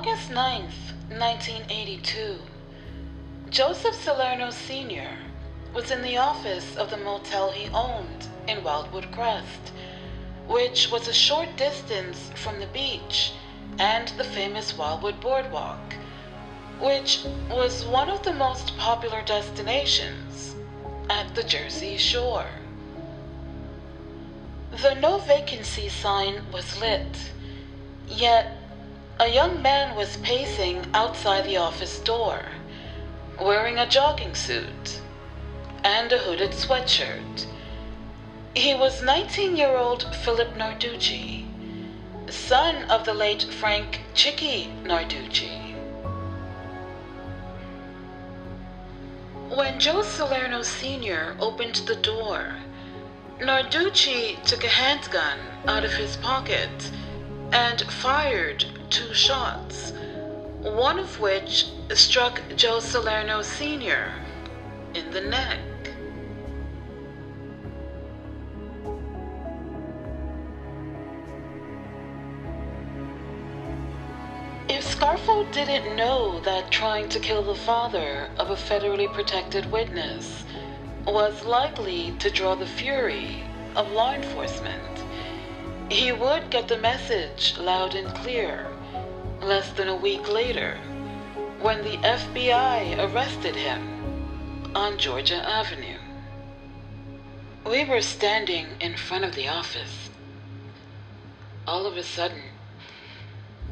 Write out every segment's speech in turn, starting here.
August 9th, 1982, Joseph Salerno Sr. was in the office of the motel he owned in Wildwood Crest, which was a short distance from the beach and the famous Wildwood Boardwalk, which was one of the most popular destinations at the Jersey Shore. The no vacancy sign was lit, yet a young man was pacing outside the office door, wearing a jogging suit and a hooded sweatshirt. He was 19-year-old Philip Narducci, son of the late Frank Chicky Narducci. When Joe Salerno Sr. opened the door, Narducci took a handgun out of his pocket and fired 2 shots, one of which struck Joe Salerno Sr. in the neck. If Scarfo didn't know that trying to kill the father of a federally protected witness was likely to draw the fury of law enforcement, he would get the message loud and clear less than a week later when the FBI arrested him on Georgia Avenue. We were standing in front of the office. All of a sudden,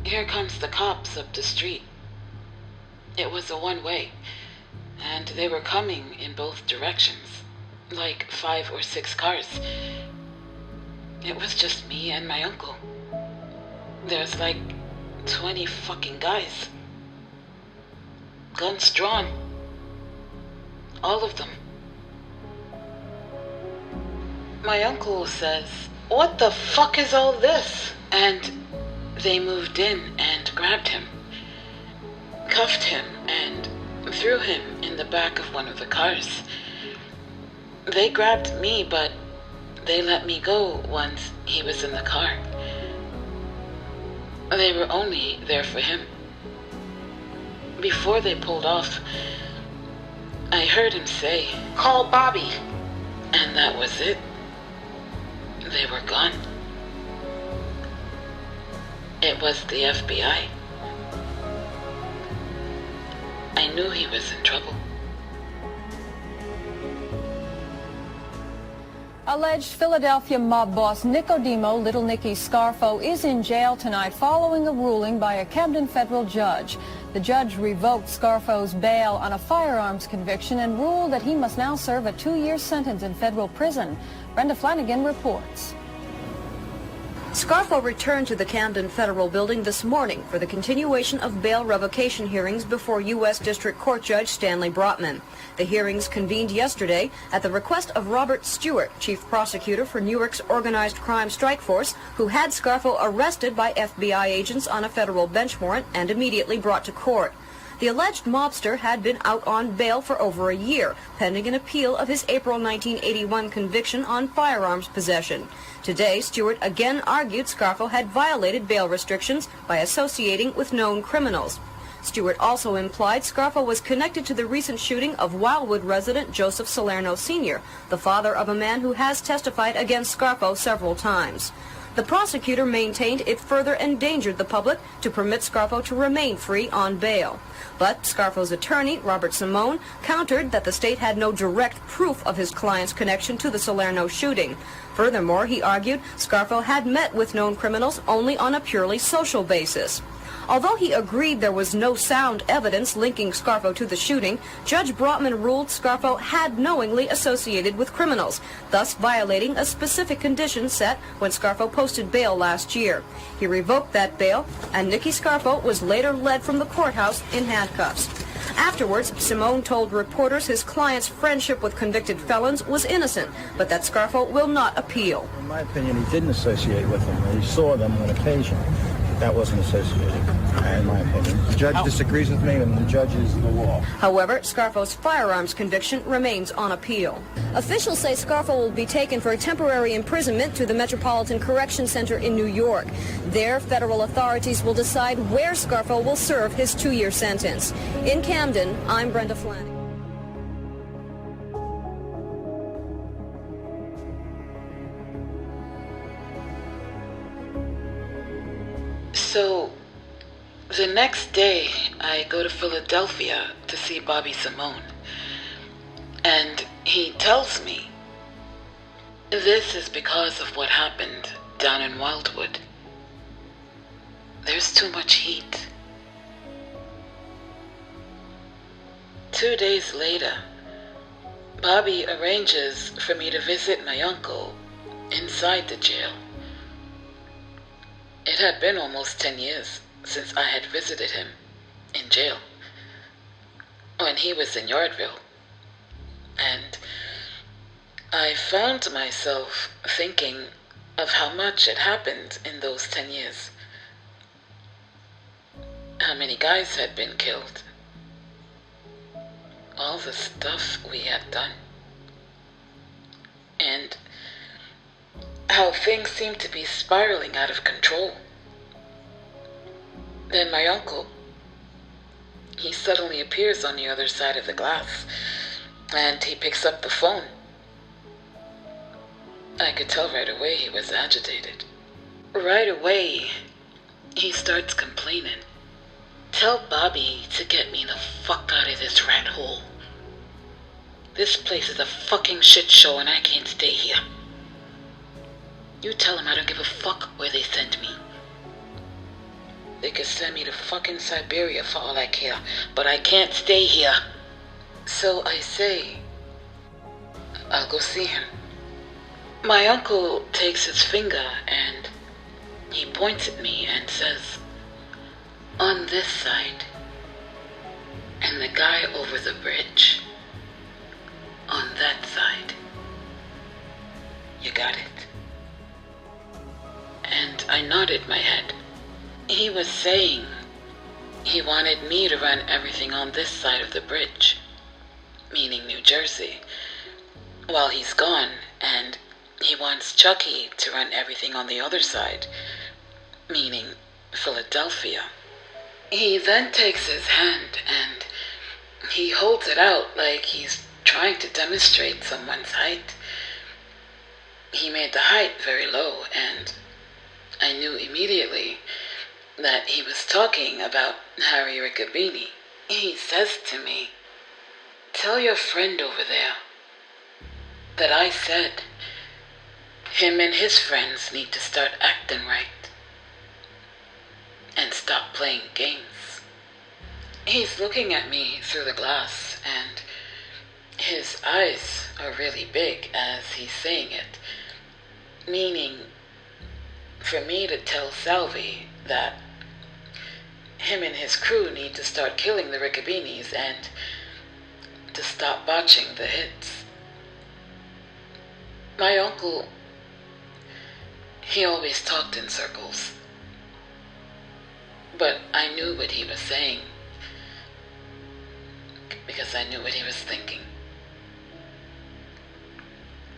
here comes the cops up the street. It was a one-way, and they were coming in both directions, like 5 or 6 cars. It was just me and my uncle. There's like 20 fucking guys. Guns drawn. All of them. My uncle says, "What the fuck is all this?" And they moved in and grabbed him, cuffed him, and threw him in the back of one of the cars. They grabbed me, but they let me go once he was in the car. They were only there for him. Before they pulled off, I heard him say, "Call Bobby." And that was it. They were gone. It was the FBI. I knew he was in trouble. Alleged Philadelphia mob boss Nicodemo Little Nicky Scarfo is in jail tonight following a ruling by a Camden federal judge. The judge revoked Scarfo's bail on a firearms conviction and ruled that he must now serve a 2-year sentence in federal prison. Brenda Flanagan reports. Scarfo returned to the Camden Federal Building this morning for the continuation of bail revocation hearings before U.S. District Court Judge Stanley Brotman. The hearings convened yesterday at the request of Robert Stewart, Chief Prosecutor for Newark's Organized Crime Strike Force, who had Scarfo arrested by FBI agents on a federal bench warrant and immediately brought to court. The alleged mobster had been out on bail for over a year, pending an appeal of his April 1981 conviction on firearms possession. Today, Stewart again argued Scarfo had violated bail restrictions by associating with known criminals. Stewart also implied Scarfo was connected to the recent shooting of Wildwood resident Joseph Salerno Sr., the father of a man who has testified against Scarfo several times. The prosecutor maintained it further endangered the public to permit Scarfo to remain free on bail. But Scarfo's attorney, Robert Simone, countered that the state had no direct proof of his client's connection to the Salerno shooting. Furthermore, he argued Scarfo had met with known criminals only on a purely social basis. Although he agreed there was no sound evidence linking Scarfo to the shooting, Judge Brotman ruled Scarfo had knowingly associated with criminals, thus violating a specific condition set when Scarfo posted bail last year. He revoked that bail, and Nicky Scarfo was later led from the courthouse in handcuffs. Afterwards, Simone told reporters his client's friendship with convicted felons was innocent, but that Scarfo will not appeal. In my opinion, he didn't associate with them. He saw them on occasion. That wasn't associated. in my opinion. The judge disagrees with me, and the judge is the law. However, Scarfo's firearms conviction remains on appeal. Officials say Scarfo will be taken for a temporary imprisonment to the Metropolitan Correction Center in New York. There, federal authorities will decide where Scarfo will serve his 2-year sentence. In Camden, I'm Brenda Flanagan. So, the next day, I go to Philadelphia to see Bobby Simone. And he tells me, this is because of what happened down in Wildwood. There's too much heat. 2 days later, Bobby arranges for me to visit my uncle inside the jail. It had been almost 10 years since I had visited him in jail, when he was in Yardville. And I found myself thinking of how much had happened in those 10 years. How many guys had been killed. All the stuff we had done. And how things seemed to be spiraling out of control. Then my uncle, he suddenly appears on the other side of the glass, and he picks up the phone. I could tell right away he was agitated. Right away, he starts complaining. Tell Bobby to get me the fuck out of this rat hole. This place is a fucking shit show and I can't stay here. You tell him I don't give a fuck where they send me. They could send me to fucking Siberia for all I care, but I can't stay here. So I say, I'll go see him. My uncle takes his finger and he points at me and says, on this side, and the guy over the bridge, on that side. You got it? And I nodded my head. He was saying he wanted me to run everything on this side of the bridge, meaning New Jersey, while he's gone, and he wants Chucky to run everything on the other side, meaning Philadelphia. He then takes his hand and he holds it out like he's trying to demonstrate someone's height. He made the height very low, and I knew immediately that he was talking about Harry Riccobene. He says to me, tell your friend over there that I said him and his friends need to start acting right and stop playing games. He's looking at me through the glass, and his eyes are really big as he's saying it, meaning for me to tell Salvie that him and his crew need to start killing the Riccobenes and to stop botching the hits. My uncle, he always talked in circles, but I knew what he was saying because I knew what he was thinking.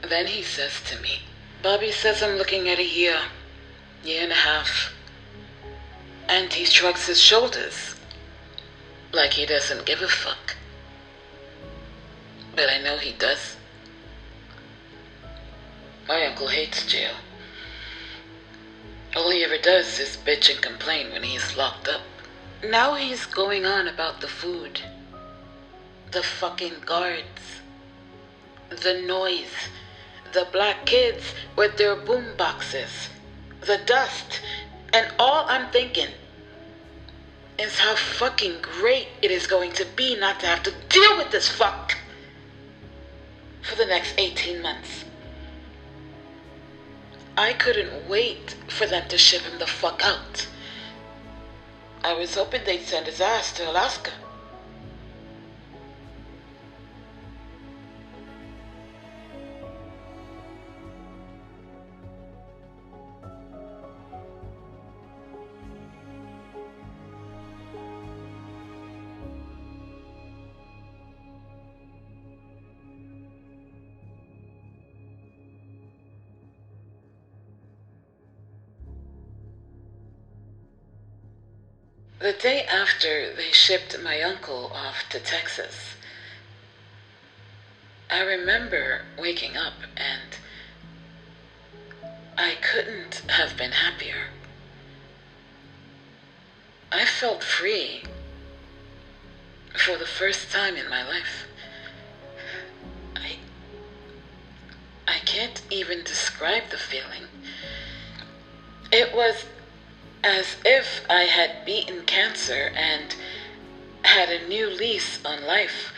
Then he says to me, Bobby says I'm looking at a year and a half. And he shrugs his shoulders like he doesn't give a fuck. But I know he does. My uncle hates jail. All he ever does is bitch and complain when he's locked up. Now he's going on about the food, the fucking guards, the noise, the black kids with their boom boxes, the dust, and all I'm thinking is how fucking great it is going to be not to have to deal with this fuck for the next 18 months. I couldn't wait for them to ship him the fuck out. I was hoping they'd send his ass to Alaska. The day after they shipped my uncle off to Texas, I remember waking up and I couldn't have been happier. I felt free for the first time in my life. I can't even describe the feeling. It was as if I had beaten cancer and had a new lease on life.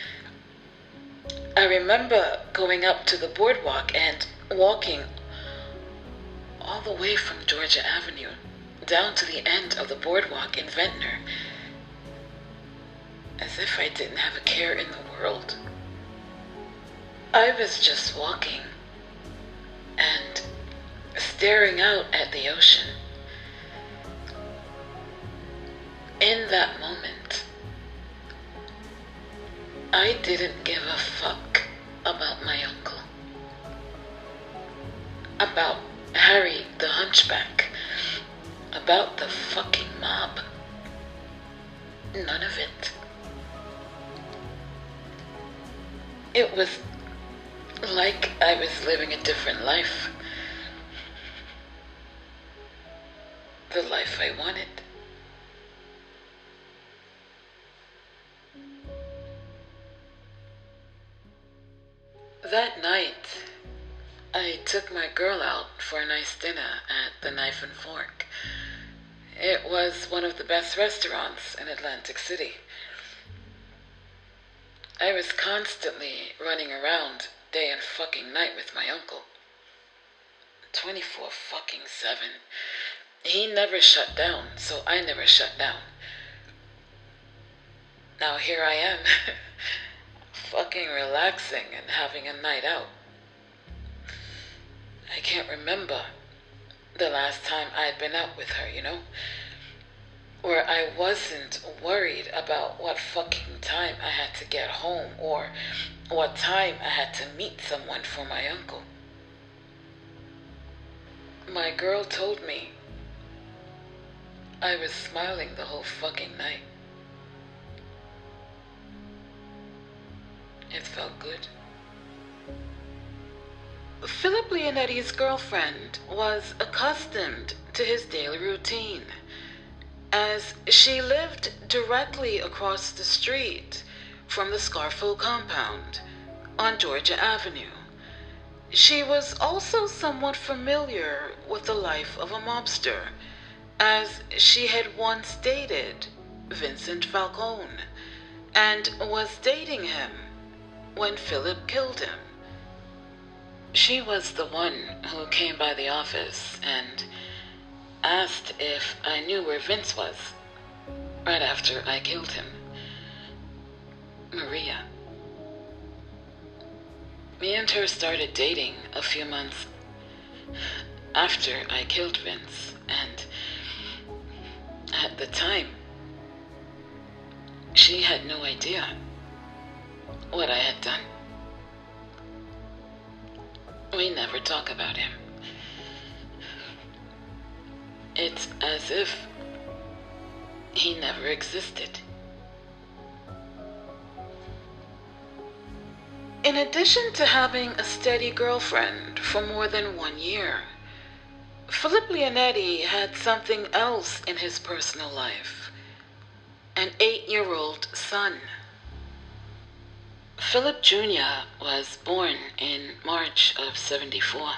I remember going up to the boardwalk and walking all the way from Georgia Avenue down to the end of the boardwalk in Ventnor, as if I didn't have a care in the world. I was just walking and staring out at the ocean. In that moment, I didn't give a fuck about my uncle, about Harry the Hunchback, about the fucking mob. None of it. It was like I was living a different life. The life I wanted. That night, I took my girl out for a nice dinner at the Knife and Fork. It was one of the best restaurants in Atlantic City. I was constantly running around day and fucking night with my uncle. 24-7. He never shut down, so I never shut down. Now here I am, fucking relaxing and having a night out. I can't remember the last time I'd been out with her, where I wasn't worried about what fucking time I had to get home or what time I had to meet someone for my uncle. My girl told me I was smiling the whole fucking night. It felt good. Philip Leonetti's girlfriend was accustomed to his daily routine, as she lived directly across the street from the Scarfo compound on Georgia Avenue. She was also somewhat familiar with the life of a mobster, as she had once dated Vincent Falcone and was dating him when Philip killed him. She was the one who came by the office and asked if I knew where Vince was right after I killed him. Maria. Me and her started dating a few months after I killed Vince, and at the time, she had no idea what I had done. We never talk about him. It's as if he never existed. In addition to having a steady girlfriend for more than 1 year, Philip Leonetti had something else in his personal life: an 8-year-old son. Philip Jr. was born in March of '74,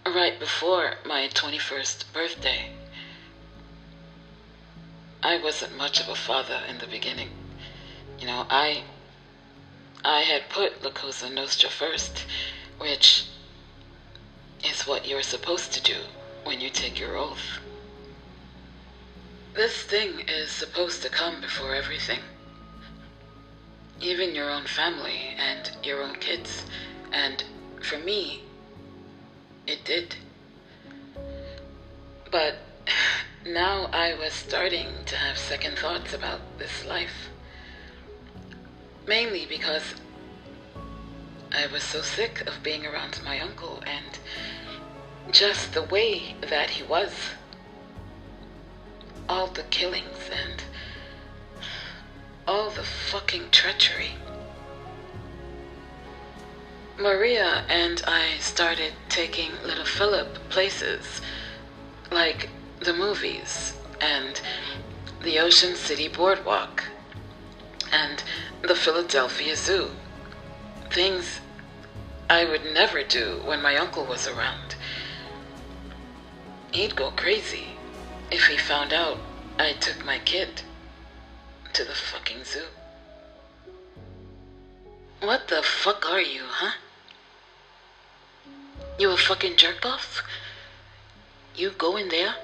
right before my 21st birthday. I wasn't much of a father in the beginning. I had put La Cosa Nostra first, which is what you're supposed to do when you take your oath. This thing is supposed to come before everything. Even your own family and your own kids. And for me, it did. But now I was starting to have second thoughts about this life. Mainly because I was so sick of being around my uncle and just the way that he was. all the killings and all the fucking treachery. Maria and I started taking little Philip places, like the movies and the Ocean City Boardwalk and the Philadelphia Zoo. Things I would never do when my uncle was around. He'd go crazy if he found out I took my kid to the fucking zoo. What the fuck are you, huh? You a fucking jerk-off? You go in there,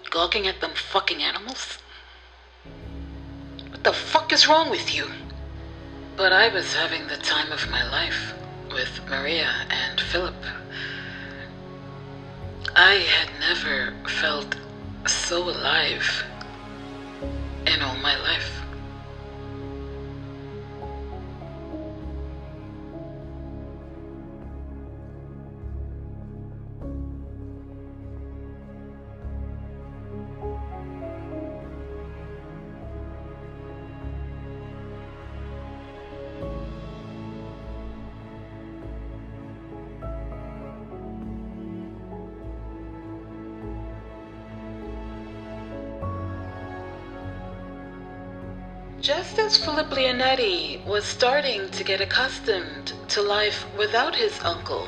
gawking at them fucking animals? What the fuck is wrong with you? But I was having the time of my life with Maria and Philip. I had never felt so alive in all my life. Just as Philip Leonetti was starting to get accustomed to life without his uncle,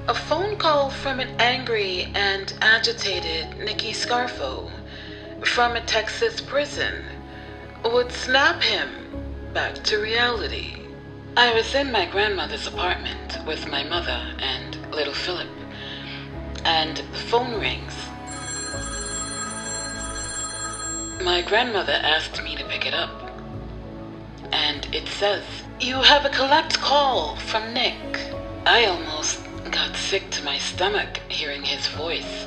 a phone call from an angry and agitated Nicky Scarfo from a Texas prison would snap him back to reality. I was in my grandmother's apartment with my mother and little Philip, and the phone rings. My grandmother asked me to pick it up, and it says, "You have a collect call from Nick." I almost got sick to my stomach hearing his voice.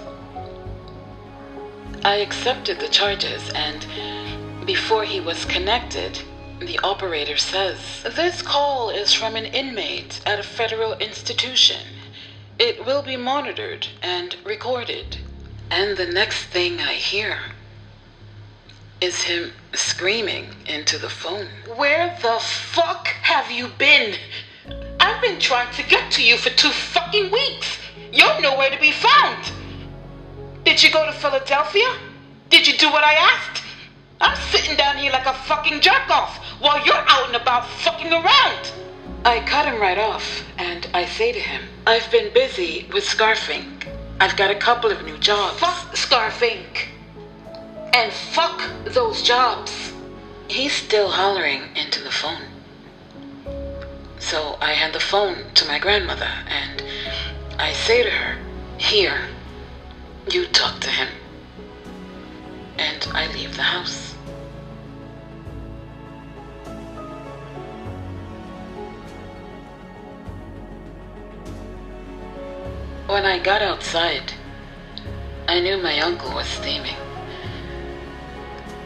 I accepted the charges, and before he was connected, the operator says, "This call is from an inmate at a federal institution. It will be monitored and recorded." And the next thing I hear is him screaming into the phone. "Where the fuck have you been? I've been trying to get to you for 2 fucking weeks. You're nowhere to be found. Did you go to Philadelphia? Did you do what I asked? I'm sitting down here like a fucking jerk-off while you're out and about fucking around." I cut him right off, and I say to him, "I've been busy with Scarfink. I've got a couple of new jobs." "Fuck Scarfink. And fuck those jobs." He's still hollering into the phone. So I hand the phone to my grandmother, and I say to her, "Here, you talk to him." And I leave the house. When I got outside, I knew my uncle was steaming.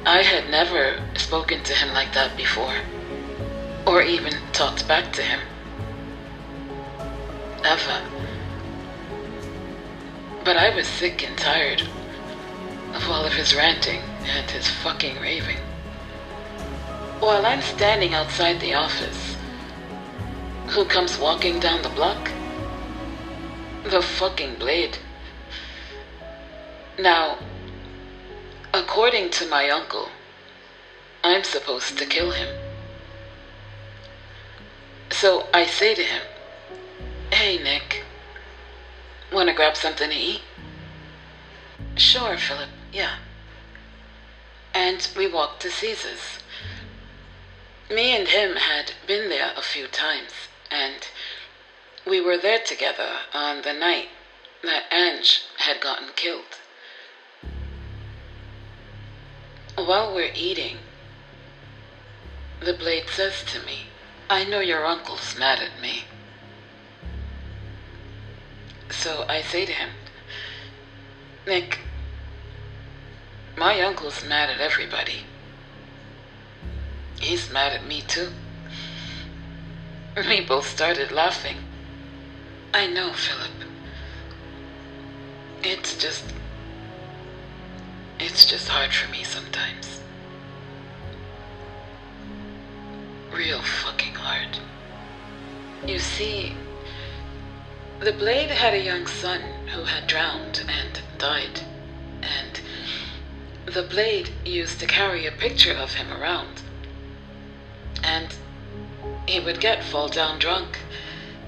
I had never spoken to him like that before, or even talked back to him. Ever. But I was sick and tired of all of his ranting and his fucking raving. While I'm standing outside the office, who comes walking down the block? The fucking Blade. Now, according to my uncle, I'm supposed to kill him. So I say to him, "Hey, Nick, wanna grab something to eat?" "Sure, Philip, yeah." And we walked to Caesar's. Me and him had been there a few times, and we were there together on the night that Ange had gotten killed. While we're eating, the Blade says to me, "I know your uncle's mad at me." So I say to him, "Nick, my uncle's mad at everybody. He's mad at me too." We both started laughing. "I know, Philip. It's just, It's just hard for me sometimes. Real fucking hard. You see, the Blade had a young son who had drowned and died, and the Blade used to carry a picture of him around. And he would get fall down drunk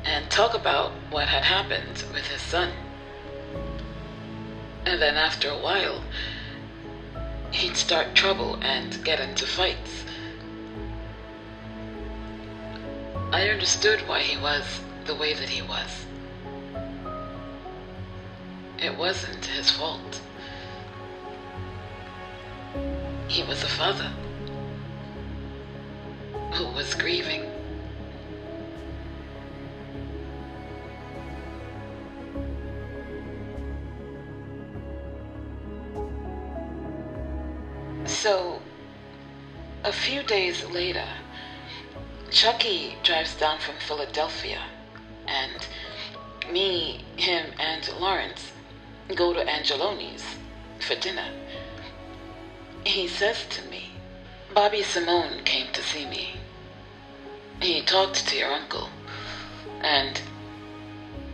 and talk about what had happened with his son. And then after a while, he'd start trouble and get into fights. I understood why he was the way that he was. It wasn't his fault. He was a father who was grieving. So, a few days later, Chucky drives down from Philadelphia, and me, him, and Lawrence go to Angeloni's for dinner. He says to me, "Bobby Simone came to see me. He talked to your uncle, and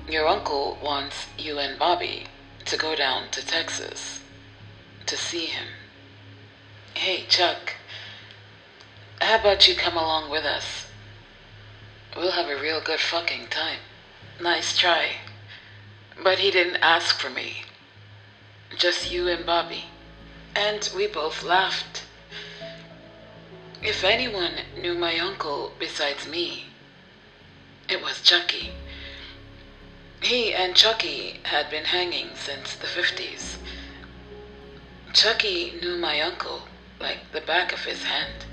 your uncle wants you and Bobby to go down to Texas to see him. Hey, Chuck, how about you come along with us? We'll have a real good fucking time." Nice try. But he didn't ask for me. Just you and Bobby. And we both laughed. If anyone knew my uncle besides me, it was Chucky. He and Chucky had been hanging since the 50s. Chucky knew my uncle like the back of his hand.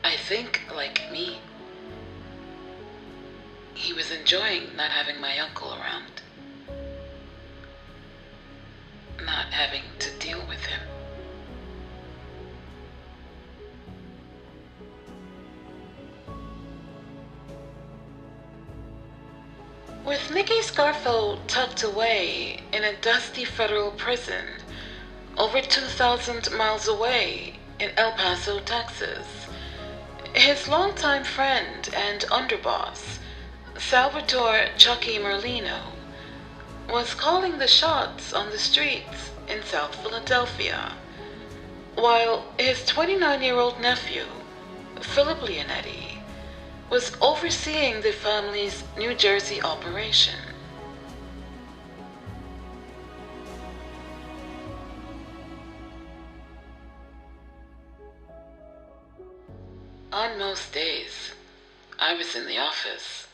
I think, like me, he was enjoying not having my uncle around, not having to deal with him. With Nicky Scarfo tucked away in a dusty federal prison over 2,000 miles away in El Paso, Texas, his longtime friend and underboss, Salvatore Chucky Merlino, was calling the shots on the streets in South Philadelphia, while his 29-year-old nephew, Philip Leonetti, was overseeing the family's New Jersey operation. On most days, I was in the office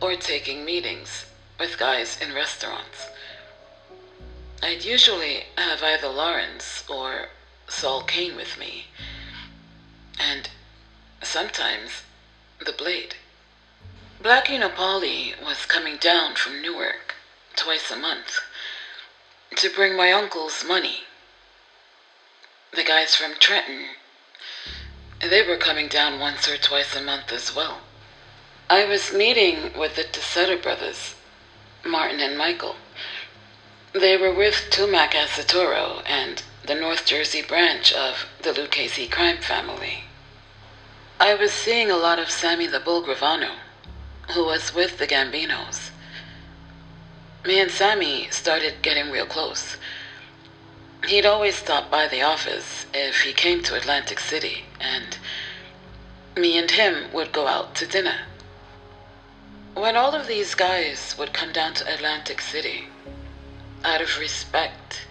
or taking meetings with guys in restaurants. I'd usually have either Lawrence or Saul Kane with me, and sometimes the Blade. Black Unipolly was coming down from Newark twice a month to bring my uncle's money. The guys from Trenton, they were coming down once or twice a month as well. I was meeting with the Tessetta brothers, Martin and Michael. They were with Tumac Asatoro and the North Jersey branch of the Lucchese crime family. I was seeing a lot of Sammy the Bull Gravano, who was with the Gambinos. Me and Sammy started getting real close. He'd always stop by the office if he came to Atlantic City, and me and him would go out to dinner. When all of these guys would come down to Atlantic City, out of respect,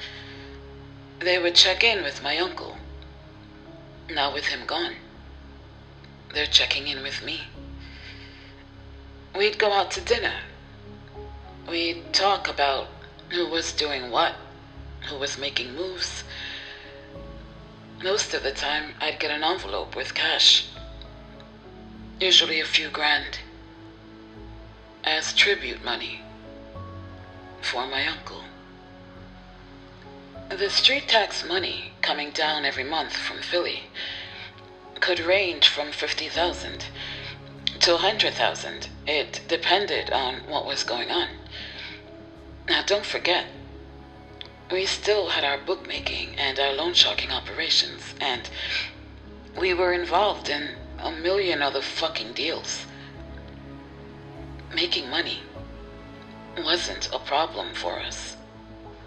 they would check in with my uncle. Now with him gone, they're checking in with me. We'd go out to dinner. We'd talk about who was doing what, who was making moves. Most of the time, I'd get an envelope with cash, usually a few grand, as tribute money for my uncle. The street tax money coming down every month from Philly could range from $50,000 to $100,000. It depended on what was going on. Now, don't forget, we still had our bookmaking and our loan sharking operations, and we were involved in a million other fucking deals. Making money wasn't a problem for us.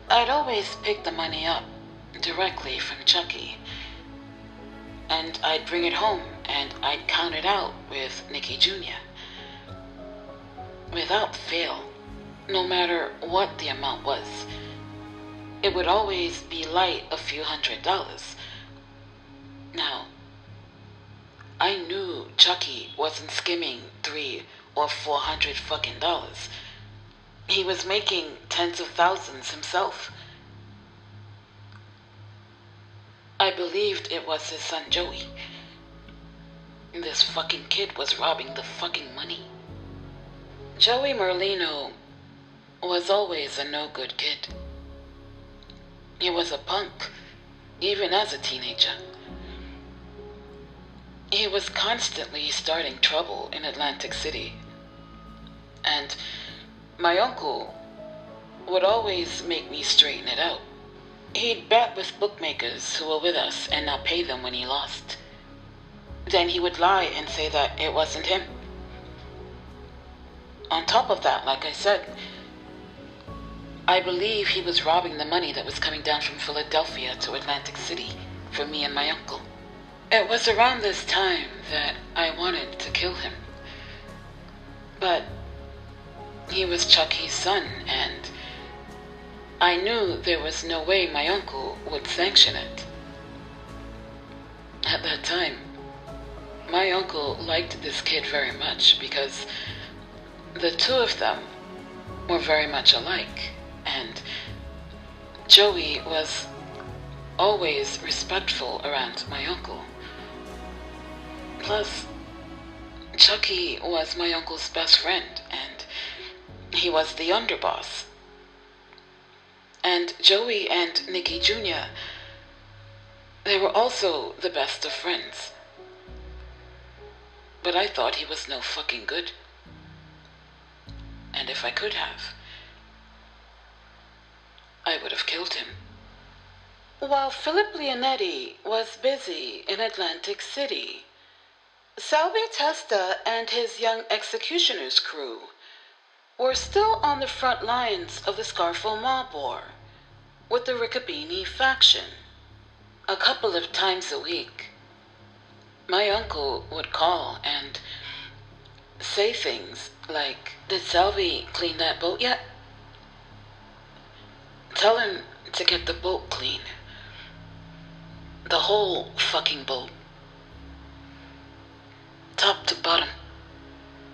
I'd always pick the money up directly from Chucky, and I'd bring it home and I'd count it out with Nicky Jr. Without fail, no matter what the amount was, it would always be light a few $100s. Now, I knew Chucky wasn't skimming $300 or $400 fucking dollars. He was making tens of thousands himself. I believed it was his son Joey. This fucking kid was robbing the fucking money. Joey Merlino was always a no-good kid. He was a punk, even as a teenager. He was constantly starting trouble in Atlantic City. And my uncle would always make me straighten it out. He'd bet with bookmakers who were with us and not pay them when he lost. Then he would lie and say that it wasn't him. On top of that, like I said, I believe he was robbing the money that was coming down from Philadelphia to Atlantic City for me and my uncle. It was around this time that I wanted to kill him. But he was Chucky's son, and I knew there was no way my uncle would sanction it. At that time, my uncle liked this kid very much because the two of them were very much alike, and Joey was always respectful around my uncle. Plus, Chucky was my uncle's best friend, and he was the underboss. And Joey and Nicky Jr., they were also the best of friends. But I thought he was no fucking good. And if I could have, I would have killed him. While Philip Leonetti was busy in Atlantic City, Salvie Testa and his young executioner's crew were still on the front lines of the Scarfo mob war with the Riccobene faction. A couple of times a week, my uncle would call and say things like, "Did Salvie clean that boat yet? Tell him to get the boat clean. The whole fucking boat. Top to bottom."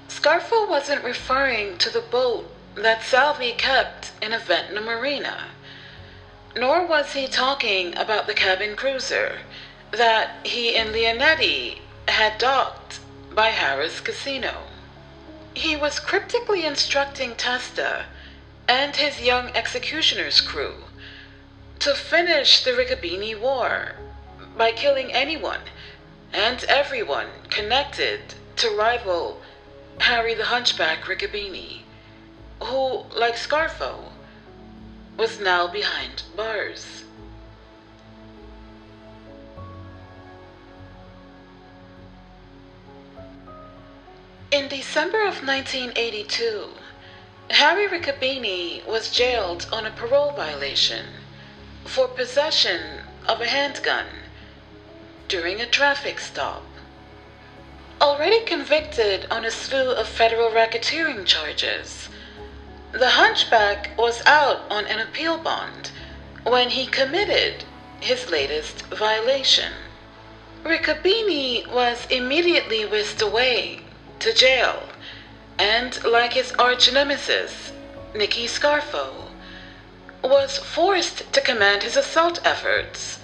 Scarfo wasn't referring to the boat that Salvie kept in a Ventnor marina, nor was he talking about the cabin cruiser that he and Leonetti had docked by Harris Casino. He was cryptically instructing Testa and his young executioner's crew to finish the Riccobene war by killing anyone and everyone connected to rival Harry the Hunchback Riccobene, who, like Scarfo, was now behind bars. In December of 1982, Harry Riccobene was jailed on a parole violation for possession of a handgun during a traffic stop. Already convicted on a slew of federal racketeering charges, the Hunchback was out on an appeal bond when he committed his latest violation. Riccobene was immediately whisked away to jail, and like his arch-nemesis, Nicky Scarfo, was forced to command his assault efforts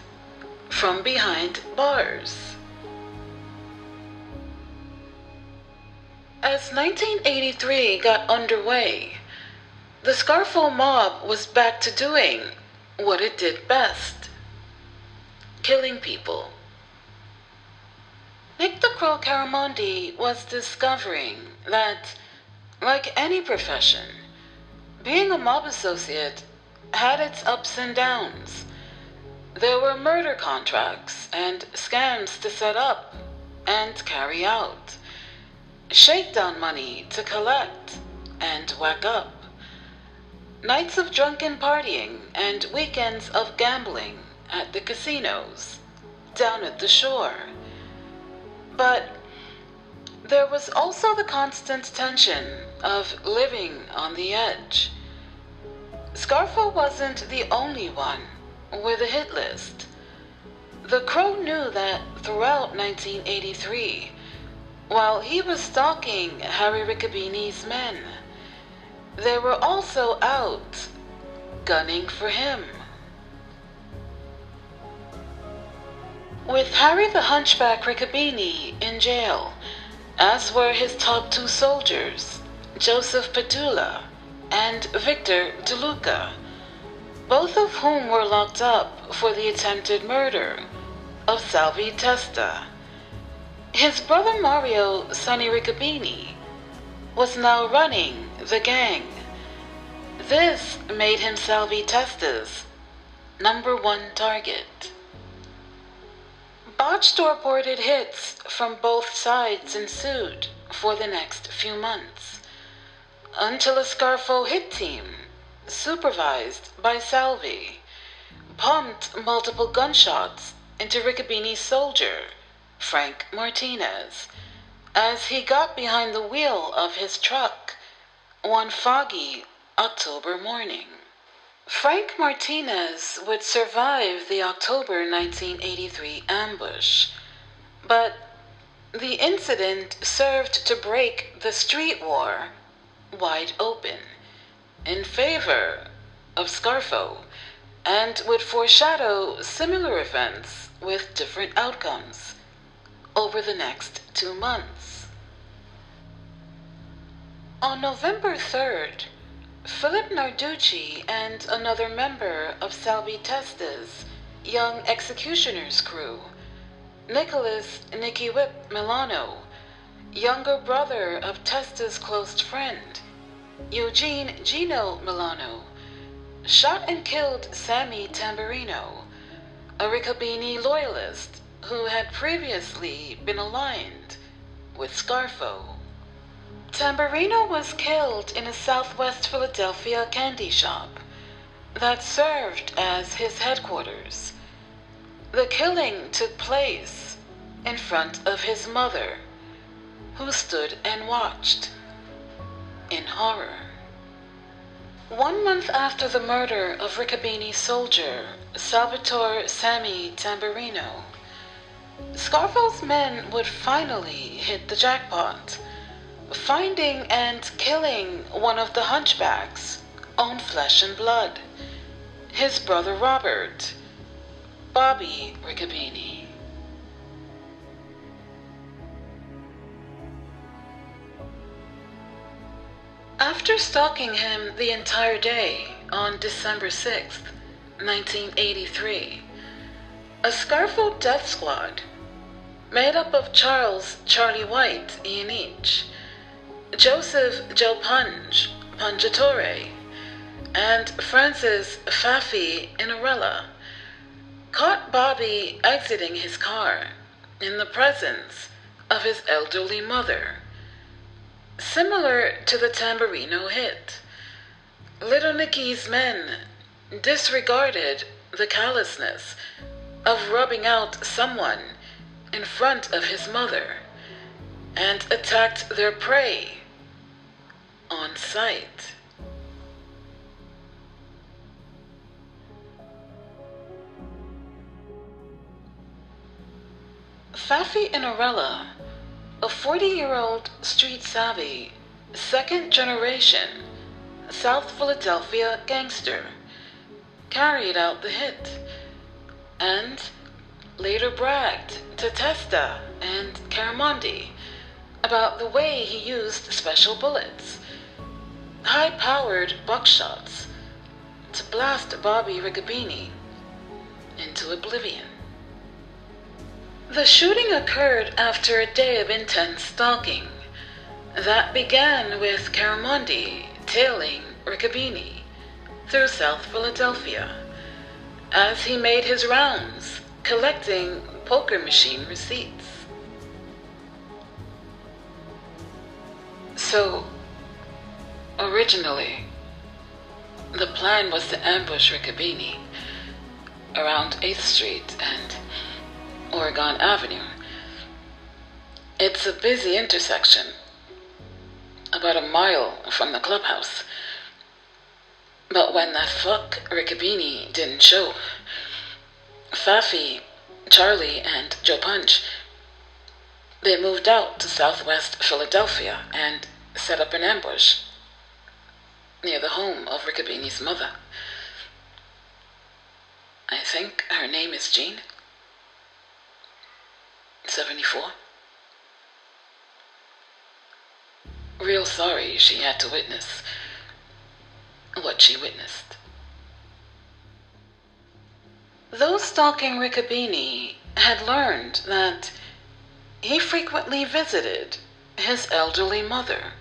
from behind bars. As 1983 got underway, the Scarfo mob was back to doing what it did best: killing people. Nick the Crow Caramondi was discovering that, like any profession, being a mob associate had its ups and downs. There were murder contracts and scams to set up and carry out, shakedown money to collect and whack up, nights of drunken partying and weekends of gambling at the casinos down at the shore. But there was also the constant tension of living on the edge. Scarfo wasn't the only one with a hit list. The Crow knew that throughout 1983, while he was stalking Harry Riccobene's men, they were also out gunning for him. With Harry the Hunchback Riccobene in jail, as were his top two soldiers, Joseph Petula and Victor DeLuca, both of whom were locked up for the attempted murder of Salvie Testa. His brother Mario Sonny Riccobene was now running the gang. This made him Salvie Testa's #1 target. Botched or aborted hits from both sides ensued for the next few months, until a Scarfo hit team, supervised by Salvie, pumped multiple gunshots into Riccobene's soldier, Frank Martinez, as he got behind the wheel of his truck one foggy October morning. Frank Martinez would survive the October 1983 ambush, but the incident served to break the street war wide open in favor of Scarfo, and would foreshadow similar events with different outcomes over the next 2 months. On November 3rd, Philip Narducci and another member of Salvie Testa's young executioner's crew, Nicholas Nicky Whip Milano, younger brother of Testa's close friend, Eugene Gino Milano, shot and killed Sammy Tamburino, a Riccobene loyalist who had previously been aligned with Scarfo. Tamburino was killed in a southwest Philadelphia candy shop that served as his headquarters. The killing took place in front of his mother, who stood and watched in horror. 1 month after the murder of Riccobene's soldier, Salvatore Sammy Tamburino, Scarfo's men would finally hit the jackpot, finding and killing one of the Hunchback's own flesh and blood, his brother Robert, Bobby Riccobene. After stalking him the entire day on December 6th, 1983, a Scarfo death squad, made up of Charles Charlie White in each, Joseph Joe Pungatore, and Francis Fafi Inarella, caught Bobby exiting his car in the presence of his elderly mother. Similar to the Tamburino hit, Little Nicky's men disregarded the callousness of rubbing out someone in front of his mother and attacked their prey on sight. Fafi Inarella, a 40-year-old street savvy, second-generation South Philadelphia gangster, carried out the hit and later bragged to Testa and Caramondi about the way he used special bullets, high-powered buckshots, to blast Bobby Riccobene into oblivion. The shooting occurred after a day of intense stalking that began with Caramondi tailing Riccobene through South Philadelphia as he made his rounds collecting poker machine receipts. So, originally, the plan was to ambush Riccobene around 8th Street and Oregon Avenue. It's a busy intersection, about a mile from the clubhouse. But when that fuck Riccobene didn't show, Faffy, Charlie, and Joe Punch, they moved out to southwest Philadelphia and set up an ambush near the home of Riccobene's mother. I think her name is Jean. 74. Real sorry she had to witness what she witnessed. Those stalking Riccobene had learned that he frequently visited his elderly mother.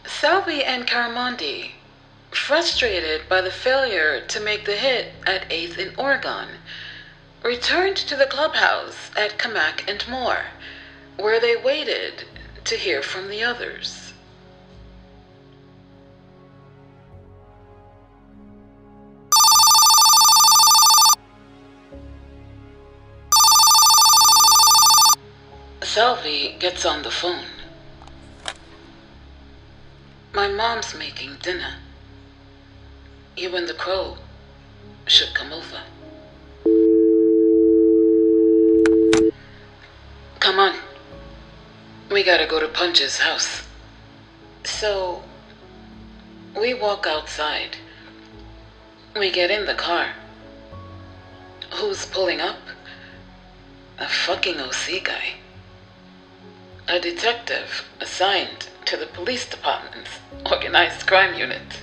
Salvie and Caramondi, frustrated by the failure to make the hit at 8th in Oregon, returned to the clubhouse at Kamak and Moore, where they waited to hear from the others. Salvie gets on the phone. My mom's making dinner. You and the Crow should come over. Come on. We gotta go to Punch's house. So, we walk outside. We get in the car. Who's pulling up? A fucking OC guy. A detective assigned to the police department's organized crime unit.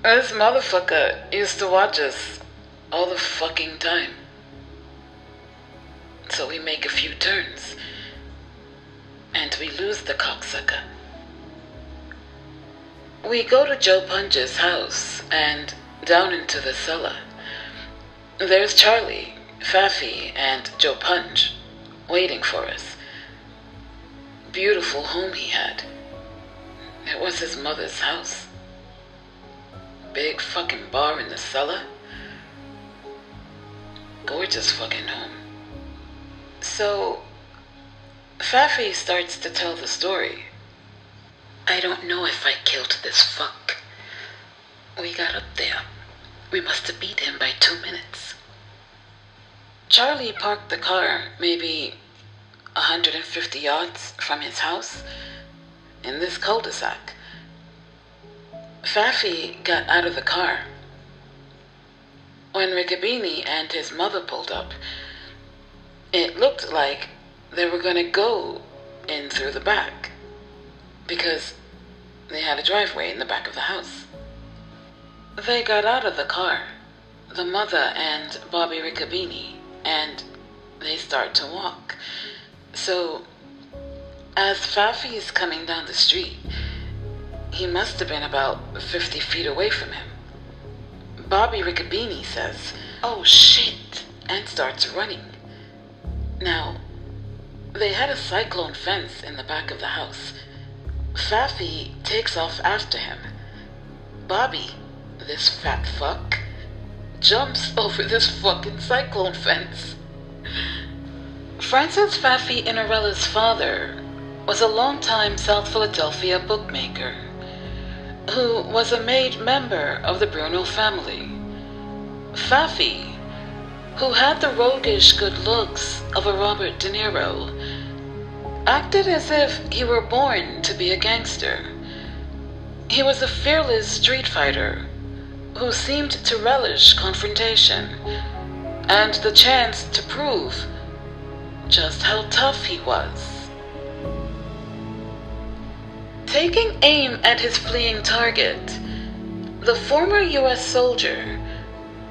This motherfucker used to watch us all the fucking time. So we make a few turns, and we lose the cocksucker. We go to Joe Punch's house and down into the cellar. There's Charlie, Faffy, and Joe Punch waiting for us. Beautiful home he had. It was his mother's house. Big fucking bar in the cellar. Gorgeous fucking home. So, Faffy starts to tell the story. I don't know if I killed this fuck. We got up there. We must have beat him by 2 minutes. Charlie parked the car maybe 150 yards from his house in this cul-de-sac. Faffy got out of the car. When Riccobene and his mother pulled up, it looked like they were gonna go in through the back because they had a driveway in the back of the house. They got out of the car, the mother and Bobby Riccobene, and they start to walk. So, as Faffy's coming down the street, he must have been about 50 feet away from him. Bobby Riccobene says, "Oh shit," and starts running. Now, they had a cyclone fence in the back of the house. Faffy takes off after him. Bobby, this fat fuck, jumps over this fucking cyclone fence. Francis Faffy Inarella's father was a longtime South Philadelphia bookmaker who was a made member of the Bruno family. Faffy, who had the roguish good looks of a Robert De Niro, acted as if he were born to be a gangster. He was a fearless street fighter who seemed to relish confrontation and the chance to prove just how tough he was. Taking aim at his fleeing target, the former U.S. soldier,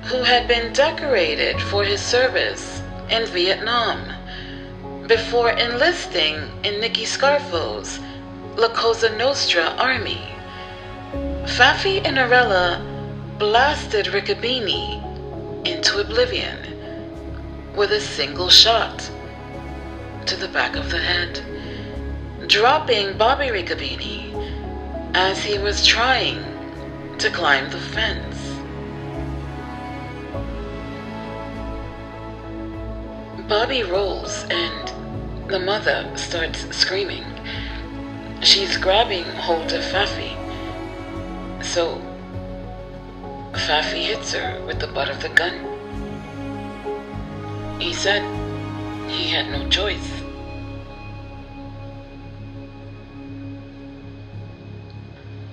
who had been decorated for his service in Vietnam before enlisting in Nicky Scarfo's La Cosa Nostra army, Faffy Inarella blasted Riccobene into oblivion with a single shot to the back of the head, dropping Bobby Riccobene as he was trying to climb the fence. Bobby rolls and the mother starts screaming. She's grabbing hold of Fafi, so Fafi hits her with the butt of the gun. He said he had no choice.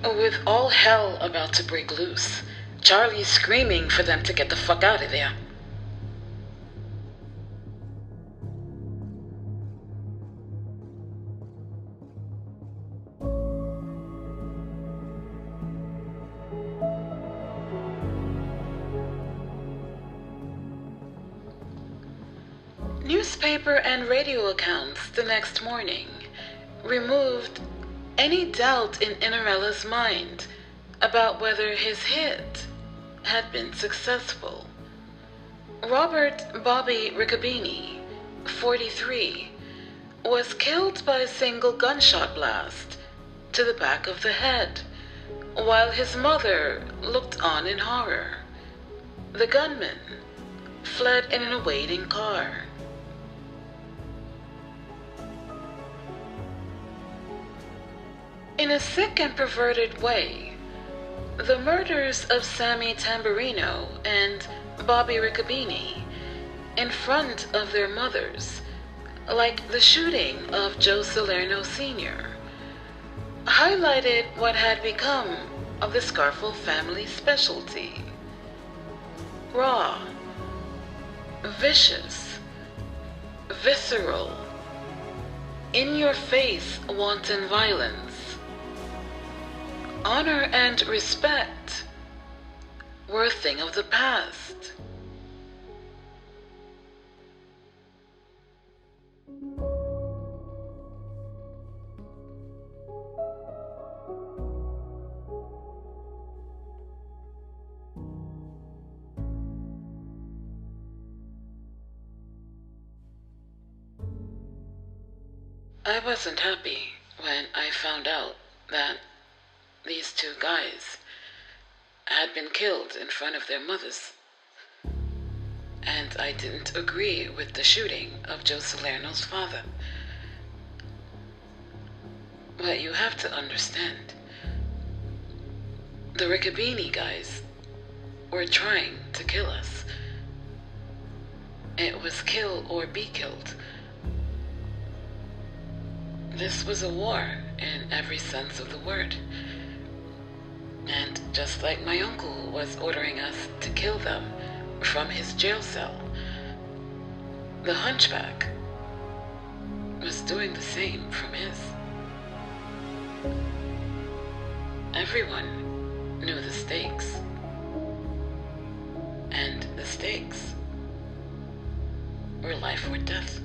With all hell about to break loose, Charlie's screaming for them to get the fuck out of there. Newspaper and radio accounts the next morning removed any doubt in Inarella's mind about whether his hit had been successful. Robert Bobby Riccobene, 43, was killed by a single gunshot blast to the back of the head, while his mother looked on in horror. The gunman fled in an awaiting car. In a sick and perverted way, the murders of Sammy Tamburino and Bobby Riccobene in front of their mothers, like the shooting of Joe Salerno Sr., highlighted what had become of the Scarfo family's specialty: raw, vicious, visceral, in-your-face wanton violence. Honor and respect were a thing of the past. I wasn't happy when I found out that these two guys had been killed in front of their mothers. And I didn't agree with the shooting of Joe Salerno's father. But you have to understand, the Riccobene guys were trying to kill us. It was kill or be killed. This was a war in every sense of the word. And just like my uncle was ordering us to kill them from his jail cell, the hunchback was doing the same from his. Everyone knew the stakes. And the stakes were life or death.